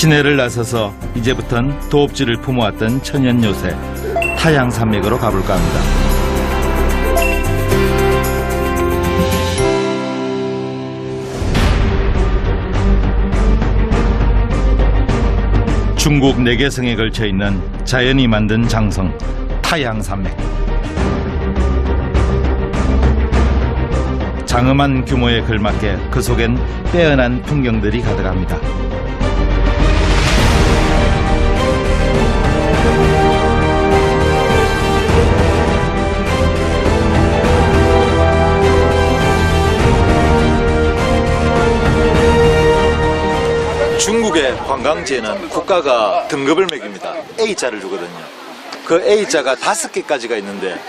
시내를 나서서 이제부턴 도읍지를 품어왔던 천연 요새 타양산맥으로 가볼까 합니다. 중국 4개 성에 걸쳐 있는 자연이 만든 장성 타양산맥. 장엄한 규모에 걸맞게 그 속엔 빼어난 풍경들이 가득합니다. 중국의 관광지에는 국가가 등급을 매깁니다. A자를 주거든요. 그 A자가 5개까지가 있는데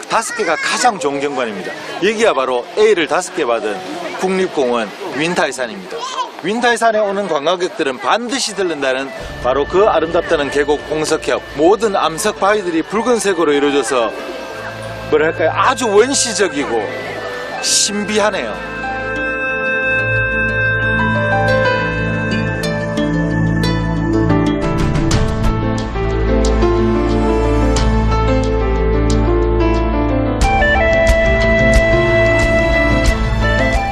5개가 가장 좋은 경관입니다. 여기가 바로 A를 5개 받은 국립공원 윈타이산입니다. 윈타이산에 오는 관광객들은 반드시 들른다는 바로 그 아름답다는 계곡 홍석협. 모든 암석 바위들이 붉은색으로 이루어져서 뭐랄까요, 아주 원시적이고 신비하네요.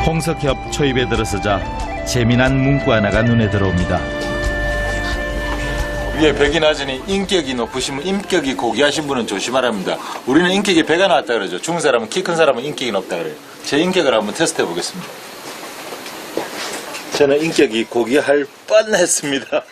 홍석협 초입에 들어서자 재미난 문구 하나가 눈에 들어옵니다. 위에 벽이 낮으니 인격이 높으시면 인격이 고귀하신 분은 조심하랍니다. 우리는 인격이 배가 나왔다 그러죠. 중국 사람은 키 큰 사람은 인격이 높다 그래요. 제 인격을 한번 테스트 해보겠습니다. 저는 인격이 고귀할 뻔했습니다.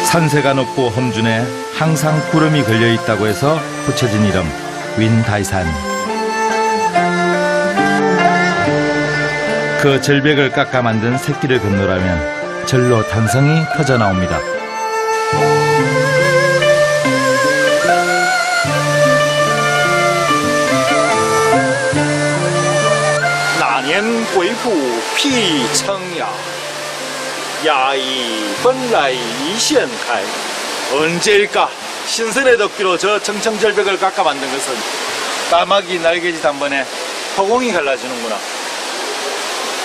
산세가 높고 험준에 항상 구름이 걸려있다고 해서 붙여진 이름 윈타이산. 그 절벽을 깎아 만든 새길을 건너라면 절로 탄성이 터져나옵니다. 나년鬼父辟称呀 야이 번라이 이시엔카이. 언제일까 신선의 덕기로 저 청청절벽을 깎아 만든 것은 까마귀 날개짓 한 번에 허공이 갈라지는구나.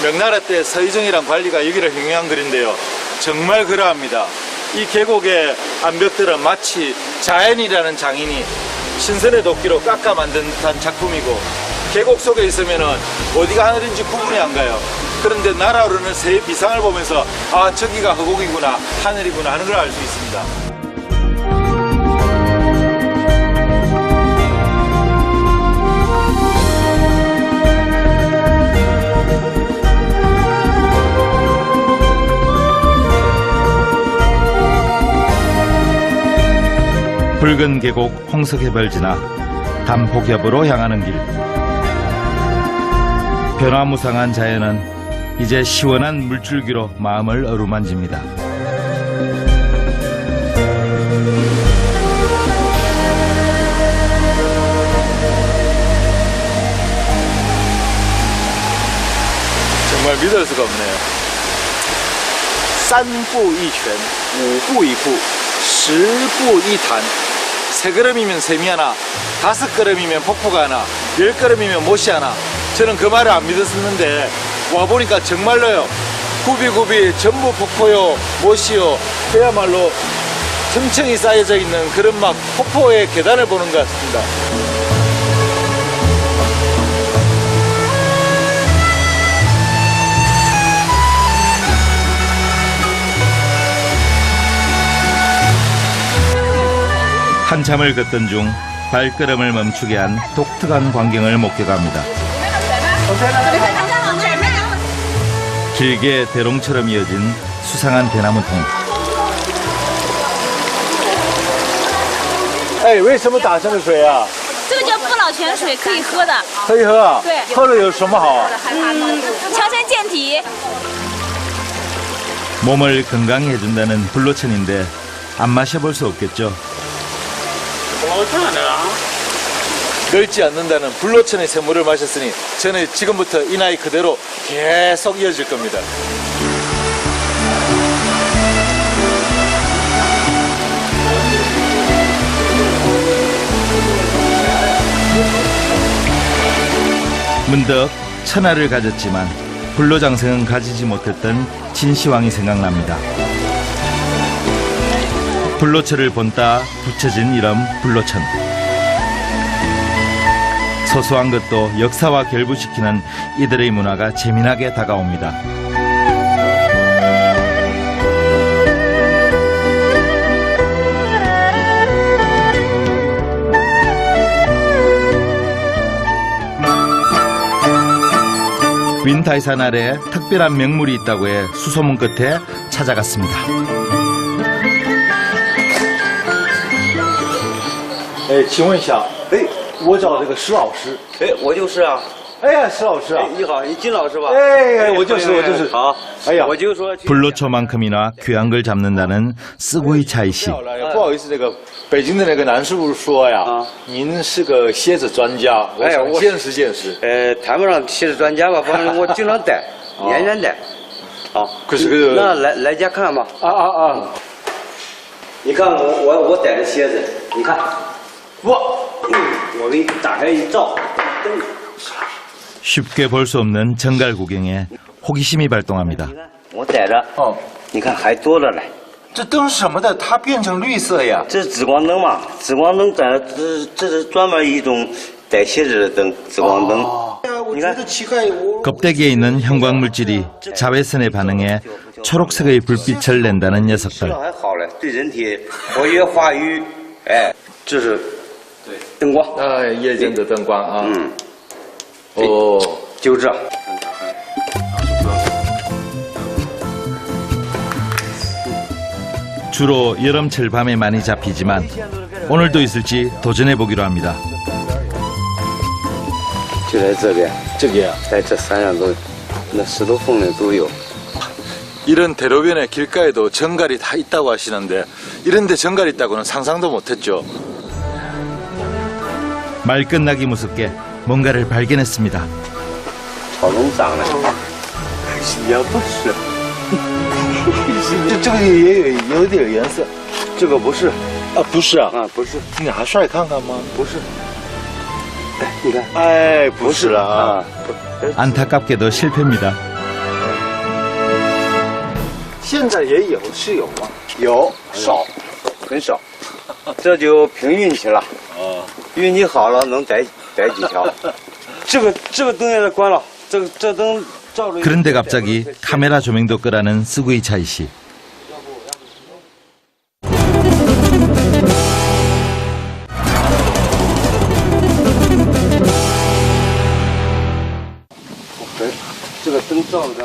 명나라 때 서희정이란 관리가 여기를 형용한 글인데요, 정말 그러합니다. 이 계곡의 암벽들은 마치 자연이라는 장인이 신선의 도끼로 깎아 만든 듯한 작품이고, 계곡 속에 있으면은 어디가 하늘인지 구분이 안 가요. 그런데 날아오르는 새의 비상을 보면서 아, 저기가 허공이구나, 하늘이구나 하는 걸 알 수 있습니다. 붉은 계곡 홍석협을 지나 단폭협으로 향하는 길. 변화무쌍한 자연은 이제 시원한 물줄기로 마음을 어루만집니다. 정말 믿을 수가 없네요. 3步一拳, 5步一步, 10步一潭. 3걸음이면 샘이 하나, 5걸음이면 폭포가 하나, 10걸음이면 못이 하나. 저는 그 말을 안 믿었었는데 와보니까 정말로요, 굽이굽이 전부 폭포요, 못이요, 그야말로 층층이 쌓여져 있는 그런 막 폭포의 계단을 보는 것 같습니다. 한참을 걷던 중 발걸음을 멈추게 한 독특한 광경을 목격합니다. 길게 대롱처럼 이어진 수상한 대나무통. 哎，为什么打这个水啊？这个叫不老泉水，可以喝的。可以喝啊？对。喝了有什么好啊？强身健体。 몸을 건강히 해준다는 불로천인데 안 마셔볼 수 없겠죠. 늙지 않는다는 불로천의 샘물을 마셨으니 저는 지금부터 이 나이 그대로 계속 이어질 겁니다. 문득 천하를 가졌지만 불로장생은 가지지 못했던 진시황이 생각납니다. 불로초를 본따 붙여진 이름 불로천. 소소한 것도 역사와 결부시키는 이들의 문화가 재미나게 다가옵니다. 윈타이산 아래 특별한 명물이 있다고 해 수소문 끝에 찾아갔습니다. 哎，请问一下，哎，我找这个石老师。哎，我就是啊。哎呀，石老师啊哎，，你好，你金老师吧？哎，我就是。好。哎呀我就说。 불로초만큼이나 귀한 걸 잡는다는 쓰고이 차이씨. 不好意思，那个北京的那个南师傅说呀，您是个蝎子专家，我想见识见识。谈不上蝎子专家吧，反正我经常带，年年带。好，可是个那来家看吧。啊！你看我逮的蝎子，你看，哇，我给你打开一照，灯。 쉽게 볼 수 없는 정갈 구경에 호기심이 발동합니다. 你看我逮着，哦，你看还多了嘞。这灯是什么的？它变成绿色呀？这是紫光灯嘛？紫光灯这是专门一种逮蝎子的灯，紫光灯。我觉得奇怪，我 껍데기에 있는 형광 물질이 자외선에 반응해 초록색의 불빛을 낸다는 吃 녀석들. 了还好嘞，对人体活跃化瘀。哎，这是对灯光。夜间的灯光啊。 哦，就这。 주로 여름철 밤에 많이 잡히지만 오늘도 있을지 도전해 보기로 합니다. 就在这边，这个呀，在这山上都，那石头缝里都有。 이런 대로변에 길가에도 정갈이 다 있다고 하시는데 이런 데 정갈이 있다고는 상상도 못했죠. 말 끝나기 무섭게 뭔가를 발견했습니다. 草丛长了，也不是，这个也有点颜色这个不是啊，不是啊，啊，不是，你拿出来看看吗？不是。哎，你看，哎，不是啊， 안타깝게도 실패입니다. 现在也有是有吗？有少，很少，这就凭运气了。哦，运气好了能逮几条。这个灯也得关了，这灯照着。 그런데 갑자기 카메라 조명도 끄라는 쓰구이 차이 씨.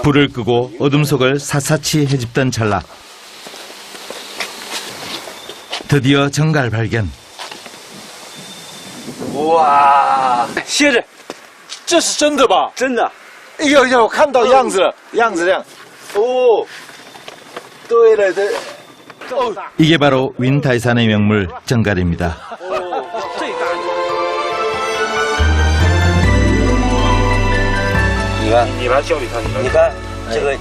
불을 끄고 어둠 속을 샅샅이 헤집던 찰나 드디어 정갈 발견. 哇，蝎子，这是真的吧？真的。哎呦呦，我看到样子了，样子这样。哦，对了，对。 이게 바로 윈타이산의 명물 정갈입니다. 你看，你来教育他，你看这个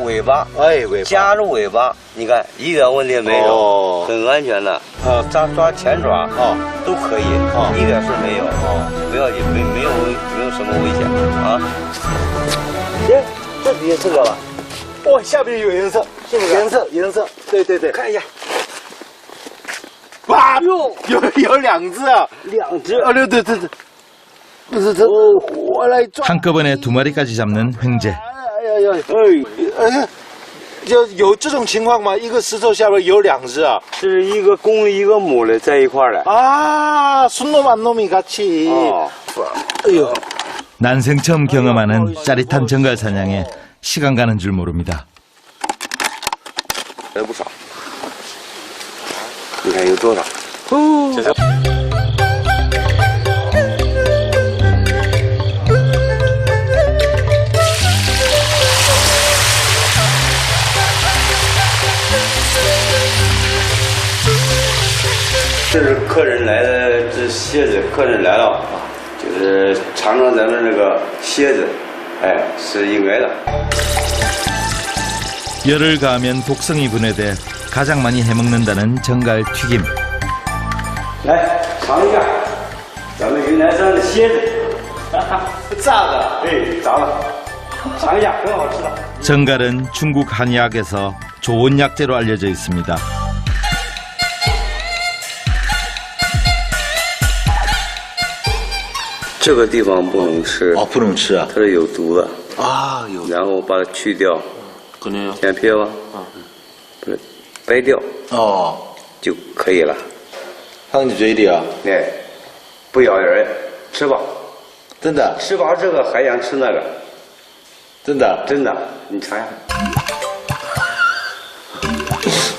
尾巴，哎，尾巴夹着尾巴，你看一点问题没有，哦很安全的。抓前爪哦都可以，哦一点事没有，不要紧，没有什么危险啊。这底下这个吧，哇，下边有颜色，是不是？颜色，对对对，看一下，哇，有两只啊，两只。啊，对，不是这，我来抓。 한꺼번에 두 마리까지 잡는 횡재. 哎呀，有这种情况吗？一个石头下边有两只啊？是一个公一个母的在一块儿的。 아, 순놈 안놈이 같이. 아유. 난생 처음 경험하는 짜릿한 정갈 사냥에 시간 가는 줄 모릅니다. 也不少，你看有多少？这是客人来的，这蝎子，客人来了，就是尝尝咱们这个蝎子，哎，是应该的。 열을 가하면 독성이 분해돼 가장 많이 해먹는다는 정갈 튀김. 来尝一下咱们云南山的蝎子。炸的，哎，炸的，尝一下，很好吃的。 정갈은 중국 한의학에서 좋은 약재로 알려져 있습니다. 这个地方不能吃，哦，不能吃啊！它是有毒的，啊，有然后把它去掉，可能剪皮吧，不是掰掉哦，就可以了。放你嘴里啊，哎，不咬人，吃吧，真的吃饱这个还想吃那个，真的。真的，你尝一下。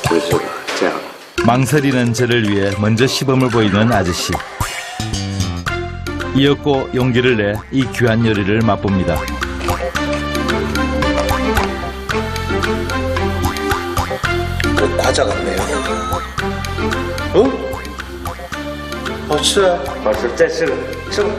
就是这个，这样。 망설이는 저를 위해 먼저 시범을 보이는 아저씨. 이었고 용기를 내 이 귀한 요리를 맛봅니다. 그 과자 같네요. 어? 好吃啊！好吃，再吃个，吃吧。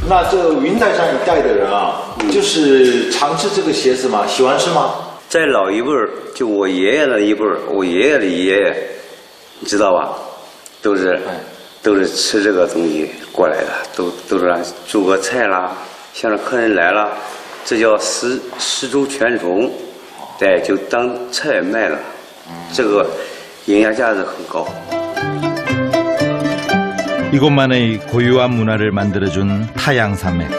那这个云台上一带的人啊，就是常吃这个鞋子吗？喜欢吃吗？在老一辈儿，就我爷爷那一辈儿，我爷爷的爷爷，你知道吧？都是吃这个东西过来的，都是煮个菜啦，像是客人来了，这叫十足全虫，对，就当菜卖了，这个营养价值很高。 이곳만의 고유한 문화를 만들어준 타양산맥.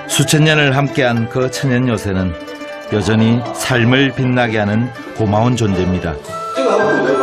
수천 년을 함께한 그 천연 요새는 여전히 삶을 빛나게 하는 고마운 존재입니다. 这个很古的